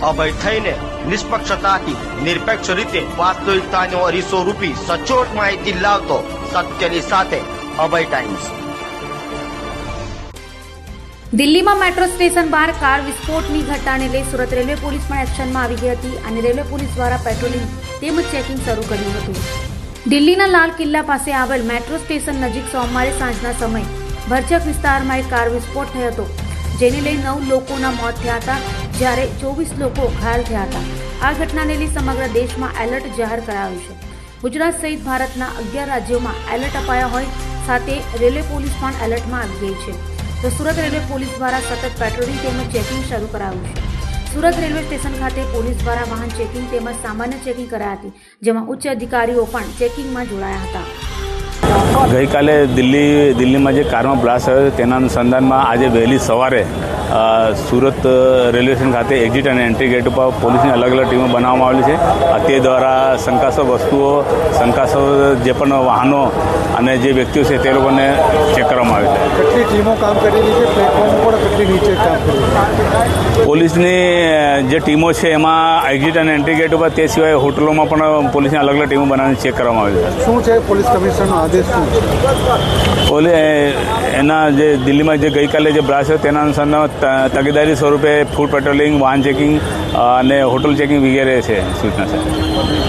અભય થઈને નિષ્પક્ષતાથી નિરપેક્ષ રીતે વાસ્તવિકતાનો અરીસો રૂપી સચોટ માહિતી લાવતો સત્યની સાથે અભય ટાઈમ્સ। દિલ્હીમાં મેટ્રો સ્ટેશન બહાર કાર વિસ્ફોટની ઘટનાને લઈ સુરત રેલવે પોલીસ પણ એક્શનમાં આવી ગઈ હતી અને રેલવે પોલીસ દ્વારા પેટ્રોલિંગ તેમજ ચેકિંગ શરૂ કર્યું હતું। દિલ્હીના લાલ કિલ્લા પાસે આવેલ મેટ્રો સ્ટેશન નજીક સોમવારે સાંજના સમયે ભરચક વિસ્તારમાં એક કાર વિસ્ફોટ થયો હતો, જેને લઈ 9 લોકોના મોત થયા હતા, જ્યારે 24 લોકો ઘાયલ થયા હતા। આ ઘટનાને લઈ સમગ્ર દેશમાં એલર્ટ જાહેર કરાયું છે। ગુજરાત સહિત ભારતના 11 રાજ્યોમાં એલર્ટ અપાયા હોય સાથે રેલવે પોલીસ પણ એલર્ટમાં આવી ગઈ છે। તો સુરત રેલવે પોલીસ દ્વારા સતત પેટ્રોલિંગ તેમજ ચેકિંગ શરૂ કરાયું છે। સુરત રેલવે સ્ટેશન ખાતે પોલીસ દ્વારા વાહન ચેકિંગ તેમજ સામાન્ય ચેકિંગ કરાયા હતી, જેમાં ઉચ્ચ અધિકારીઓ પણ ચેકિંગમાં જોડાયા હતા। ગઈકાલે દિલ્હીમાં જે કારમાં બ્લાસ્ટ થયો તેના અનુસંધાનમાં આજે વહેલી સવારે સુરત રેલવે સ્ટેશન ખાતે એક્ઝિટ અને એન્ટ્રી ગેટ ઉપર પોલીસની અલગ અલગ ટીમો બનાવવામાં આવેલી છે। તે દ્વારા શંકાસ્પદ વસ્તુઓ, શંકાસ્પદ જે પણ વાહનો અને જે વ્યક્તિઓ છે તે લોકોને ચેક કરવામાં આવે છે। કેટલી ટીમો કામ કરી રહી છે, પ્લેટફોર્મ પર કેટલી નીચે કામ કરી રહી છે? પોલીસની જે ટીમો છે એમાં એક્ઝિટ અને એન્ટ્રી ગેટ ઉપર, તે સિવાય હોટલોમાં પણ પોલીસની અલગ અલગ ટીમો બનાવીને ચેક કરવામાં આવે છે। શું છે પોલીસ કમિશનરનો આદેશ શું છે? એના જે દિલ્હીમાં જે ગઈકાલે જે બ્લાસ્ટ થયો તેના અનુસંધાનમાં તકેદારી સ્વરૂપે ફૂડ પેટ્રોલિંગ, વાહન ચેકિંગ અને હોટલ ચેકિંગ વગેરે છે સૂચના છે।